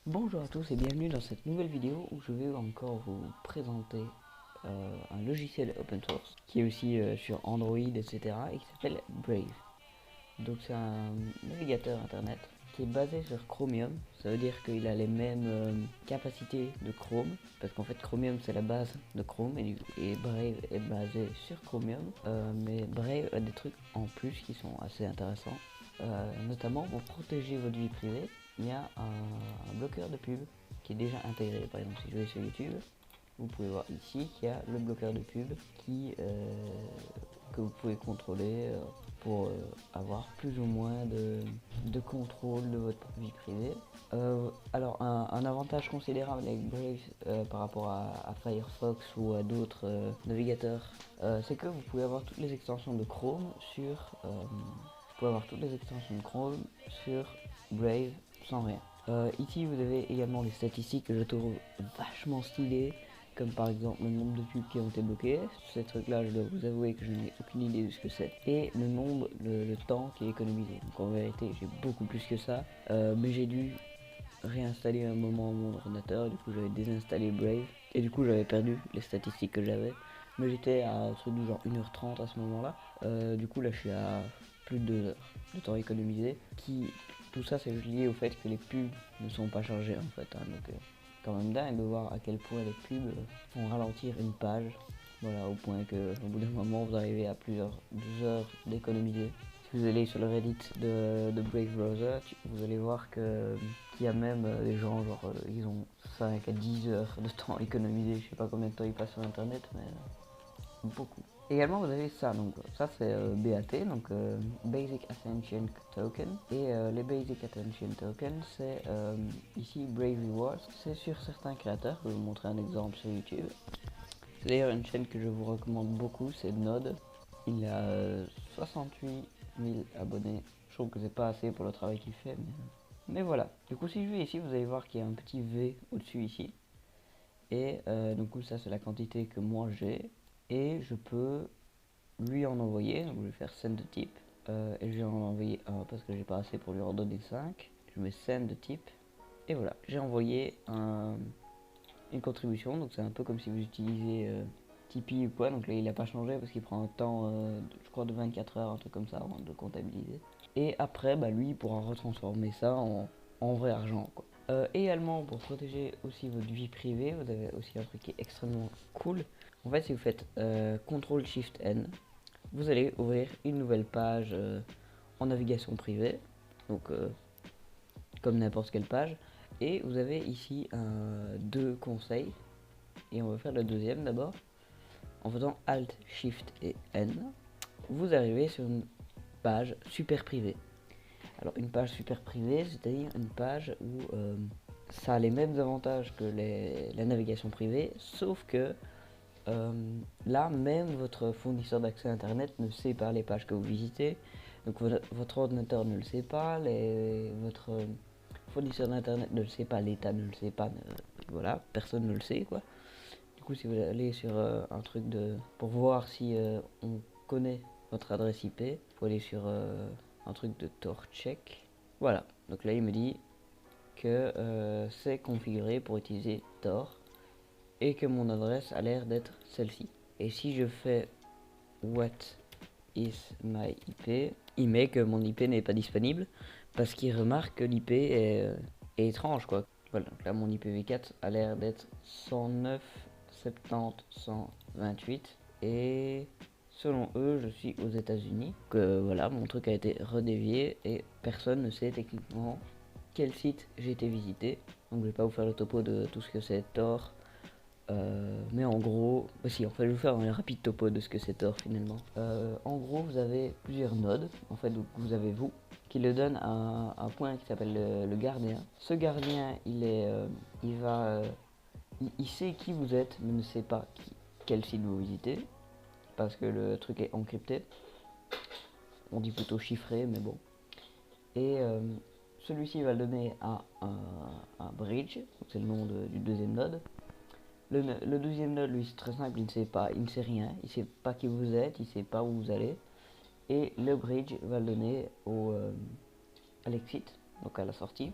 Bonjour à tous et bienvenue dans cette nouvelle vidéo où je vais encore vous présenter un logiciel open source qui est aussi sur Android etc. et qui s'appelle Brave. Donc c'est un navigateur internet qui est basé sur Chromium. Ça veut dire qu'il a les mêmes capacités de Chrome parce qu'en fait Chromium c'est la base de Chrome et Brave est basé sur Chromium. Mais Brave a des trucs en plus qui sont assez intéressants. Notamment pour protéger votre vie privée, il y a un bloqueur de pub qui est déjà intégré. Par exemple, si je vais sur YouTube, vous pouvez voir ici qu'il y a le bloqueur de pub que vous pouvez contrôler pour avoir plus ou moins de contrôle de votre vie privée. Alors un avantage considérable avec Brave par rapport à Firefox ou à d'autres navigateurs, c'est que vous pouvez avoir toutes les extensions de Chrome sur Brave sans rien. Ici vous avez également les statistiques que je trouve vachement stylées, comme par exemple le nombre de pubs qui ont été bloqués. Ces trucs là je dois vous avouer que je n'ai aucune idée de ce que c'est. Et le temps qui est économisé. Donc en vérité j'ai beaucoup plus que ça. Mais j'ai dû réinstaller un moment mon ordinateur, du coup j'avais désinstallé Brave. Et du coup j'avais perdu les statistiques que j'avais. Mais j'étais à un truc du genre 1h30 à ce moment là. Du coup là je suis à plus de 2 heures de temps économisé. Tout ça c'est lié au fait que les pubs ne sont pas chargées en fait. Donc quand même dingue de voir à quel point les pubs font ralentir une page. Voilà, au point que au bout d'un moment vous arrivez à plusieurs heures d'économiser. Si vous allez sur le Reddit de Brave Browser, vous allez voir qu'il y a même des gens, genre ils ont 5 à 10 heures de temps économisé. Je sais pas combien de temps ils passent sur internet, mais beaucoup. Également vous avez ça, donc ça c'est BAT, donc Basic Attention Token. Et les Basic Attention Token c'est ici Brave Rewards, c'est sur certains créateurs. Je vais vous montrer un exemple sur YouTube. C'est d'ailleurs une chaîne que je vous recommande beaucoup, c'est Node. Il a 68 000 abonnés. Je trouve que c'est pas assez pour le travail qu'il fait, mais voilà. Du coup si je vais ici, vous allez voir qu'il y a un petit V au-dessus ici. Et donc ça c'est la quantité que moi j'ai. Et je peux lui en envoyer, donc je vais faire send de type. Et je vais en envoyer un parce que j'ai pas assez pour lui en donner 5. Je mets send de type. Et voilà, j'ai envoyé une contribution, donc c'est un peu comme si vous utilisiez Tipeee ou quoi. Donc là il n'a pas changé parce qu'il prend un temps, je crois de 24 heures, un truc comme ça avant de comptabiliser. Et après, lui il pourra retransformer ça en vrai argent quoi. Également pour protéger aussi votre vie privée, vous avez aussi un truc qui est extrêmement cool. En fait si vous faites CTRL SHIFT N, vous allez ouvrir une nouvelle page en navigation privée, donc comme n'importe quelle page. Et vous avez ici deux conseils, et on va faire le deuxième d'abord. En faisant Alt, Shift et N, vous arrivez sur une page super privée. Alors une page super privée, c'est-à-dire une page où ça a les mêmes avantages que la navigation privée, sauf que là, même votre fournisseur d'accès internet ne sait pas les pages que vous visitez. Donc votre ordinateur ne le sait pas, votre fournisseur d'internet ne le sait pas, l'État ne le sait pas, voilà, personne ne le sait quoi. Du coup, si vous allez sur un truc pour voir si on connaît votre adresse IP, il faut aller sur un truc de Tor check. Voilà, donc là il me dit que c'est configuré pour utiliser Tor et que mon adresse a l'air d'être celle-ci. Et si je fais what is my IP, il met que mon IP n'est pas disponible parce qu'il remarque que l'IP est étrange quoi. Voilà, donc là mon IPv4 a l'air d'être 109 70 128 et selon eux je suis aux États-Unis. Que voilà, mon truc a été redévié et personne ne sait techniquement quel site j'ai été visité. Donc je vais pas vous faire le topo de tout ce que c'est Tor. Mais en gros, si en fait je vais vous faire un rapide topo de ce que c'est Tor finalement. En gros vous avez plusieurs nodes, en fait donc vous avez vous, qui le donne à un point qui s'appelle le gardien. Ce gardien il sait qui vous êtes mais ne sait pas quel site vous visitez, parce que le truc est encrypté. On dit plutôt chiffré mais bon. Et celui-ci va le donner à un bridge, c'est le nom du deuxième node. Le deuxième node, lui, c'est très simple, il ne sait rien, il ne sait pas qui vous êtes, il ne sait pas où vous allez. Et le bridge va le donner à l'exit, donc à la sortie.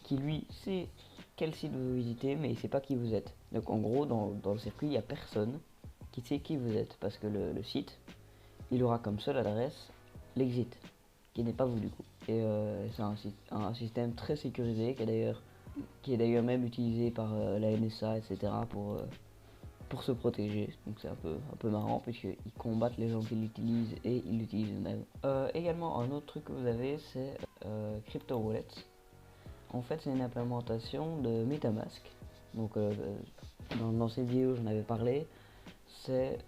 qui lui sait quel site vous visitez, mais il sait pas qui vous êtes. Donc en gros, dans le circuit, il n'y a personne qui sait qui vous êtes, parce que le site, il aura comme seule adresse l'exit, qui n'est pas vous du coup. Et c'est un système très sécurisé, qui est d'ailleurs même utilisé par la NSA, etc. Pour se protéger. Donc c'est un peu marrant, puisqu'ils combattent les gens qui l'utilisent et ils l'utilisent eux-mêmes. Également, un autre truc que vous avez, c'est Crypto Wallet. En fait, c'est une implémentation de MetaMask. Donc, dans cette vidéo, j'en avais parlé. C'est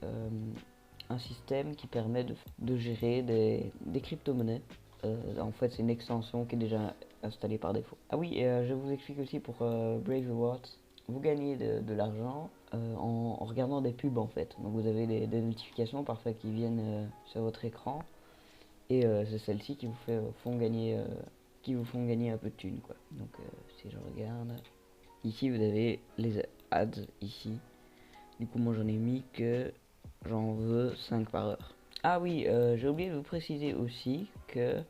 un système qui permet de gérer des crypto-monnaies. En fait, c'est une extension qui est déjà installée par défaut. Ah oui, et je vous explique aussi pour Brave Rewards. Vous gagnez de l'argent en regardant des pubs en fait. Donc vous avez des notifications parfois qui viennent sur votre écran. Et c'est celles-ci qui qui vous font gagner un peu de thunes quoi. Donc si je regarde, ici vous avez les ads ici. Du coup moi j'en ai mis que j'en veux 5 par heure. Ah oui, j'ai oublié de vous préciser aussi que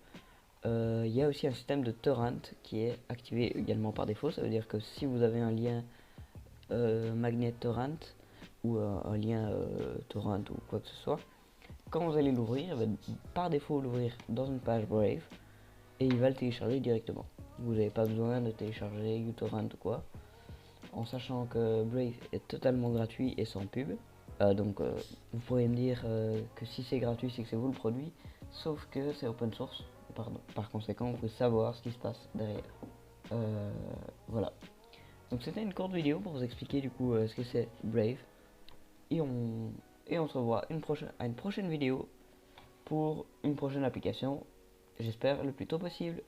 il y a aussi un système de torrent qui est activé également par défaut. Ça veut dire que si vous avez un lien magnet torrent ou un lien torrent ou quoi que ce soit, quand vous allez l'ouvrir, il va par défaut l'ouvrir dans une page Brave et il va le télécharger directement. Vous n'avez pas besoin de télécharger uTorrent ou quoi, en sachant que Brave est totalement gratuit et sans pub. Donc vous pourriez me dire que si c'est gratuit, c'est que c'est vous le produit, sauf que c'est open source. Par conséquent, vous pouvez savoir ce qui se passe derrière. Voilà. Donc c'était une courte vidéo pour vous expliquer du coup ce que c'est Brave. Et on se revoit à une prochaine vidéo pour une prochaine application, j'espère le plus tôt possible.